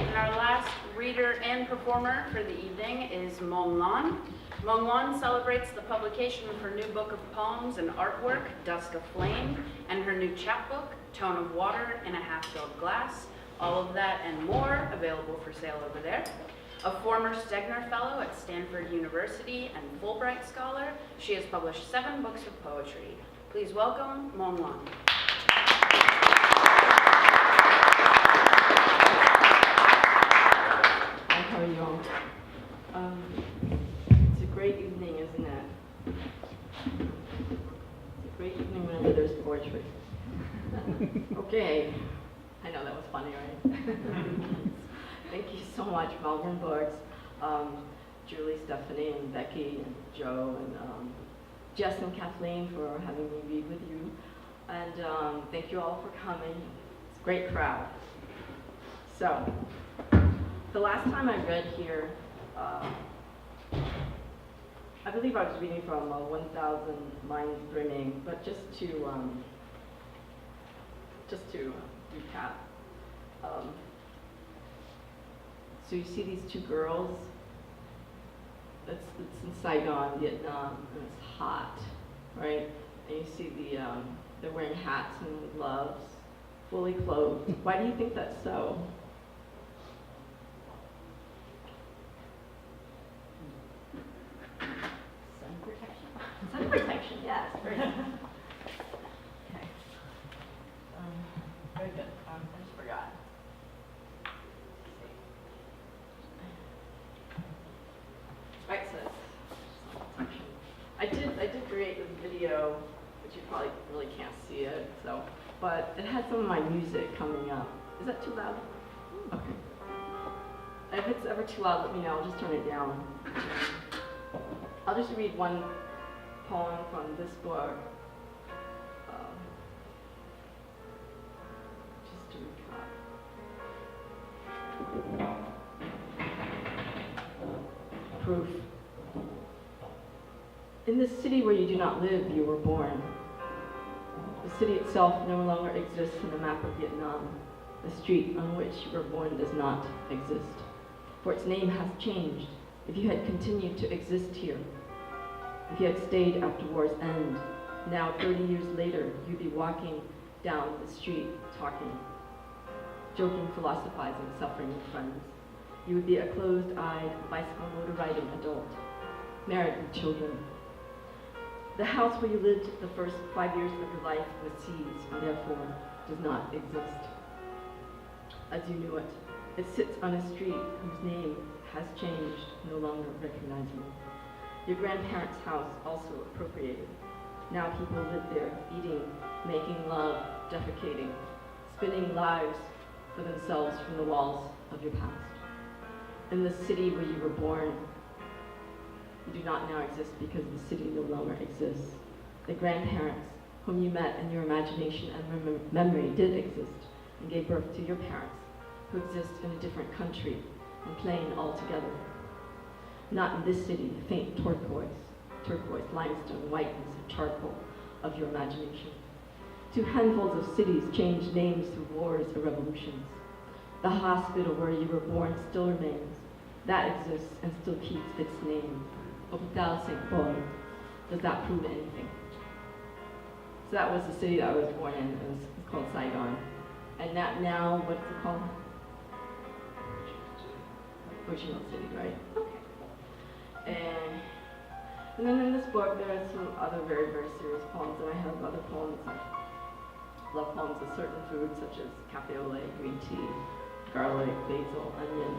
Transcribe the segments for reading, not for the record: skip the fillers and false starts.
and our last reader and performer for the evening is Mong-Lan. Mong-Lan celebrates the publication of her new book of poems and artwork, Dusk Aflame, and her new chapbook, Tone of Water in a Half-Filled Glass. All of that and more available for sale over there. A former Stegner Fellow at Stanford University and Fulbright Scholar, she has published 7 books of poetry. Please welcome Mong-Lan. Hi, how are you all? It's a great evening, isn't it? It's a great evening whenever there's poetry. Okay, I know that was funny, right? Thank you so much, Malvern Books, Julie, Stephanie, and Becky, and Joe, and Jess and Kathleen for having me read with you. And thank you all for coming. It's a great crowd. So, the last time I read here, I believe I was reading from 1,000 Minds Brimming, but just to recap. So you see these 2 girls. It's in Sai Gon, Viet Nam, and it's hot, right? And you see they're wearing hats and gloves, fully clothed. Why do you think that's so? Sun protection. Sun protection, yes. Very good. Okay. Very good. I just forgot. Right, so that's I did create this video, which you probably really can't see it, so, but it had some of my music coming up. Is that too loud? Okay. If it's ever too loud, let me know. I'll just turn it down. I'll just read one poem from this book. Just to recap. Proof. In this city where you do not live, you were born. The city itself no longer exists in the map of Vietnam. The street on which you were born does not exist, for its name has changed. If you had continued to exist here, if you had stayed after war's end, now 30 years later, you'd be walking down the street, talking, joking, philosophizing, suffering with friends. You would be a closed-eyed, bicycle motor-riding adult, married with children. The house where you lived the first 5 years of your life was seized and therefore does not exist as you knew it. It sits on a street whose name has changed, no longer recognizable. Your grandparents' house also appropriated. Now people live there, eating, making love, defecating, spinning lives for themselves from the walls of your past. In the city where you were born, you do not now exist because the city no longer exists. The grandparents whom you met in your imagination and memory did exist and gave birth to your parents, who exist in a different country and plane altogether. Not in this city, the faint turquoise, limestone, whiteness, and charcoal of your imagination. 2 handfuls of cities changed names through wars or revolutions. The hospital where you were born still remains. That exists and still keeps its name. Hôpital St. Paul. Does that prove anything? So that was the city that I was born in. It was called Sai Gon. And now, what's it called? Ho Chi Minh City, right? Okay. And then in this book, there are some other very, very serious poems, and I have other poems, love poems of certain foods, such as cafe au lait, green tea, garlic, basil, onion,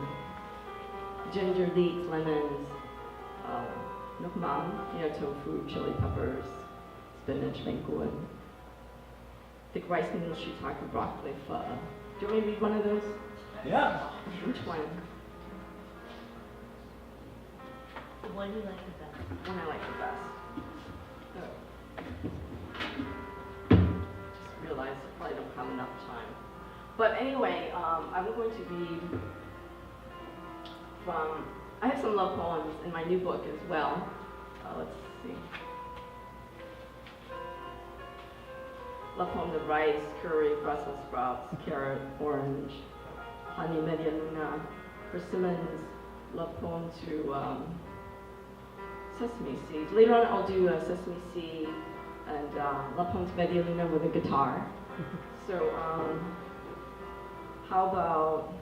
ginger, leeks, lemons, nok mam, tofu, chili peppers, spinach, mengkuan, thick rice noodles, shiitake, broccoli, pho. Do you want me to read one of those? Yeah. Which one? The one you like the best. One I like the best. Oh. Just realized I probably don't have enough time. But anyway, I'm going to read from, I have some love poems in my new book as well. Let's see. Love poems of rice, curry, Brussels sprouts, carrot, orange, Honey Media Luna. Persimmons, love poem to Sesame Seeds. Later on I'll do Sesame Seed and love poem to Media Luna with a guitar. So how about,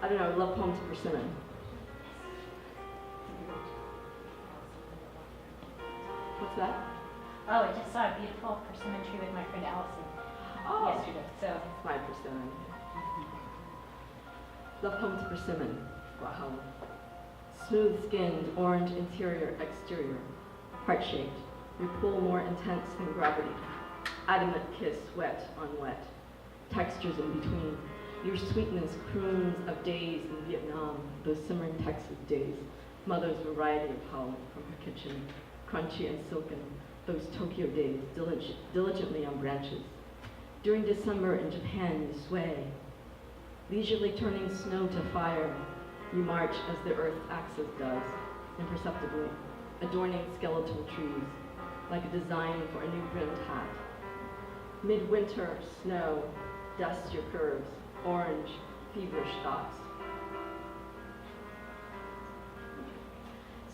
I don't know, love poem to Persimmon. What's that? Oh, I just saw a beautiful persimmon tree with my friend Allison yesterday. So That's my persimmon. Love poem to Persimmon. Wow. Smooth-skinned, orange interior, exterior, heart-shaped. Your pull more intense than gravity. Adamant kiss, wet on wet. Textures in between. Your sweetness croons of days in Vietnam, those simmering Texas days. Mother's variety of howling from her kitchen, crunchy and silken. Those Tokyo days, diligently on branches. During December in Japan, you sway. Leisurely turning snow to fire, you march as the Earth's axis does, imperceptibly, adorning skeletal trees, like a design for a new brimmed hat. Midwinter, snow, dust your curves, orange, feverish thoughts.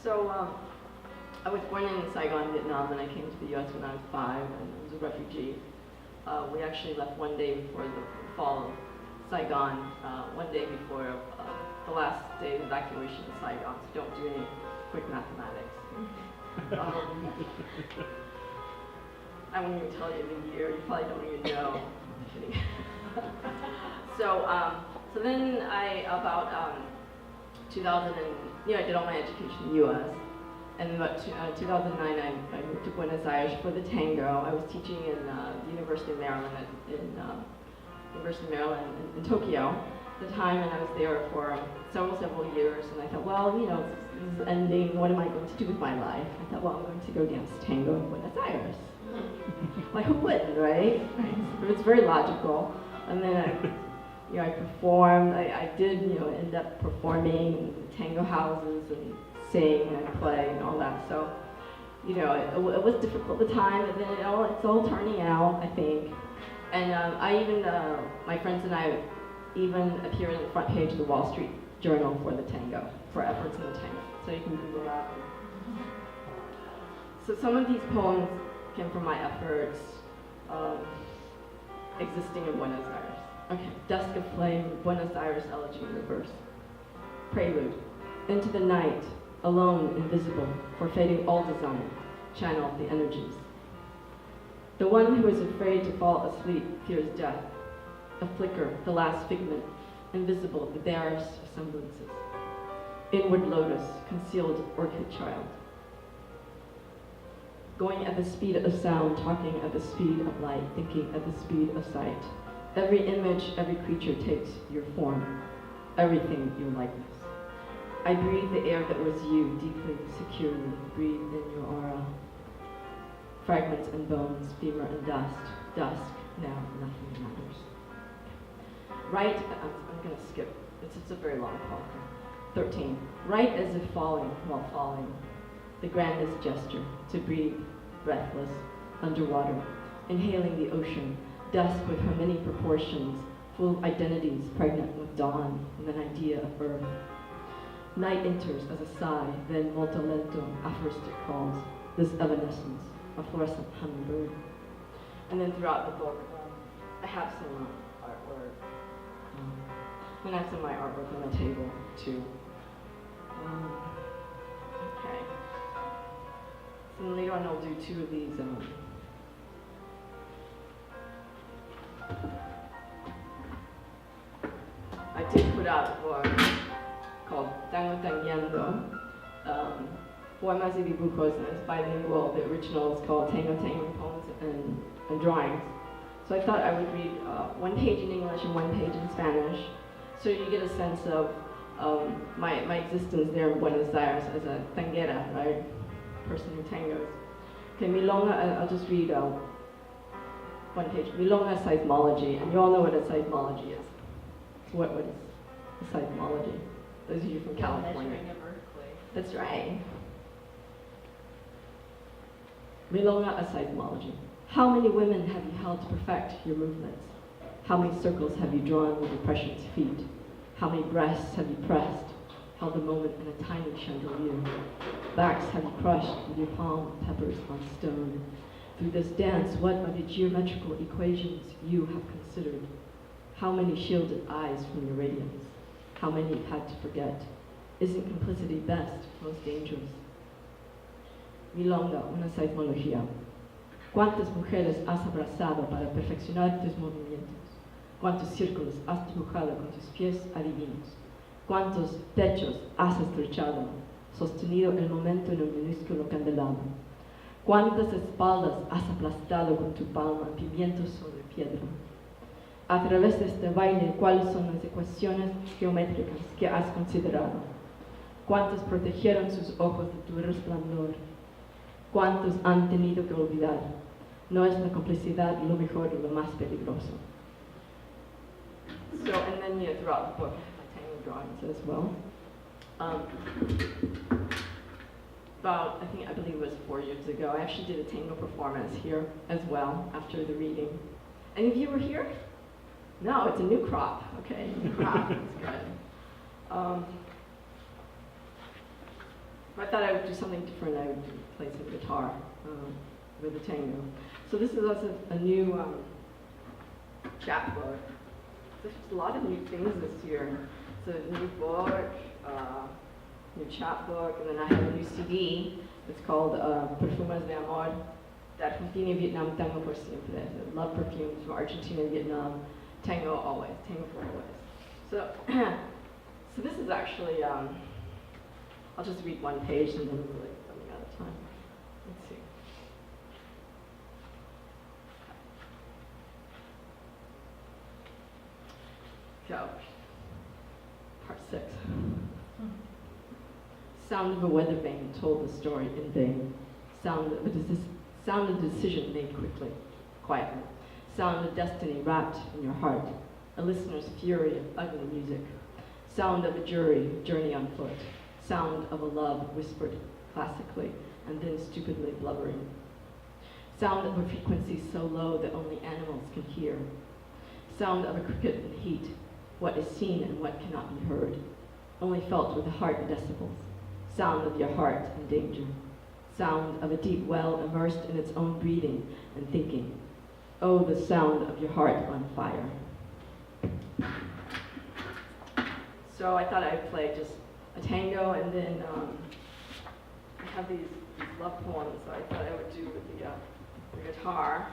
So I was born in Sai Gon, Vietnam, and I came to the US when I was 5 and I was a refugee. We actually left one day before the fall of Saigon, one day before the last day of evacuation in Saigon, so don't do any quick mathematics. I won't even tell you the year, you probably don't even know. I'm kidding. So then about 2000, I did all my education in the US. And about 2009, I moved to Buenos Aires for the tango. I was teaching in the University of Maryland in Tokyo at the time, and I was there for several years. And I thought, well, this is ending. What am I going to do with my life? I thought, well, I'm going to go dance tango in Buenos Aires. Like, who wouldn't, right? It was very logical. And then I performed. I did, end up performing in tango houses and sing and play and all that. So, it was difficult at the time, but then it's all turning out, I think. And my friends and I even appeared on the front page of the Wall Street Journal for the tango, for efforts in the tango. So you can Google that. So some of these poems came from my efforts existing in Buenos Aires. Okay, Dusk Aflame, Buenos Aires Elegy in Reverse. Prelude. Into the night, alone, invisible, forfeiting all design, channel the energies. The one who is afraid to fall asleep fears death. A flicker, the last figment, invisible, the barest of semblances. Inward lotus, concealed orchid child. Going at the speed of sound, talking at the speed of light, thinking at the speed of sight. Every image, every creature takes your form, everything your likeness. I breathe the air that was you, deeply, securely, breathe in your aura. Fragments and bones, femur and dust, dusk, now nothing matters. Write, I'm going to skip, it's a very long poem. 13. Write as if falling while falling. The grandest gesture, to breathe, breathless, underwater, inhaling the ocean, dusk with her many proportions, full of identities pregnant with dawn and an idea of earth. Night enters as a sigh, then molto lento, aphoristic calls, this evanescence, a fluorescent hummingbird. And then throughout the book, I have some artwork. And I have some of my artwork on the table, too. Okay. So then later on I'll do 2 of these. I did put out a book called Tango, Poemas y Dibujos, and it's bilingual. The original is called Tango, Poems and Drawings. So I thought I would read 1 page in English and 1 page in Spanish, so you get a sense of my existence there in Buenos Aires as a tanguera, right? Person who tangos. Okay, Milonga, I'll just read 1 page. Milonga seismology, and you all know what a seismology is. What is a seismology? Those of you from California. Measuring of earthquake. That's right. Milonga a seismology. How many women have you held to perfect your movements? How many circles have you drawn with depression's feet? How many breasts have you pressed? Held a moment in a tiny chandelier. Backs have you crushed with your palm peppers on stone. Through this dance, what are the geometrical equations you have considered? How many shielded eyes from your radiance? How many you've had to forget? Isn't complicity best, most dangerous? Milonga, una seismología. ¿Cuántas mujeres has abrazado para perfeccionar tus movimientos? ¿Cuántos círculos has dibujado con tus pies adivinos? ¿Cuántos pechos has estrechado, sostenido el momento en un minúsculo candelabro? ¿Cuántas espaldas has aplastado con tu palma, pimientos sobre piedra? A través de este baile, ¿cuáles son las ecuaciones geométricas que has considerado? ¿Cuántos protegieron sus ojos de tu resplandor? ¿Cuántos han tenido que olvidar? No es la complicidad lo mejor y lo más peligroso. So, and then throughout the book, drawings as well. I believe it was 4 years ago, I actually did a tango performance here as well after the reading. Any of you were here? No, it's a new crop. Okay, new crop. That's good. I thought I would do something different. I would play some guitar with the tango. So this is also a new chapbook. There's a lot of new things this year. It's a new book, new chapbook, and then I have a new CD. It's called Perfumas de Amor, de Argentina y Viet Nam, Tango por Siempre. I love perfumes from Argentina and Viet Nam. Tango always, tango for always. So, so this is actually, I'll just read one page and then we're like running out of time. Let's see. So, part 6. Sound of a weather vane told the story in vain. Sound of decision made quickly, quietly. Sound of destiny wrapped in your heart. A listener's fury of ugly music. Sound of a journey on foot. Sound of a love whispered classically and then stupidly blubbering. Sound of a frequency so low that only animals can hear. Sound of a cricket in heat. What is seen and what cannot be heard, only felt with the heart decibels. Sound of your heart in danger. Sound of a deep well immersed in its own breathing and thinking. Oh, the sound of your heart on fire. So I thought I'd play just a tango, and then I have these love poems that I thought I would do with the guitar.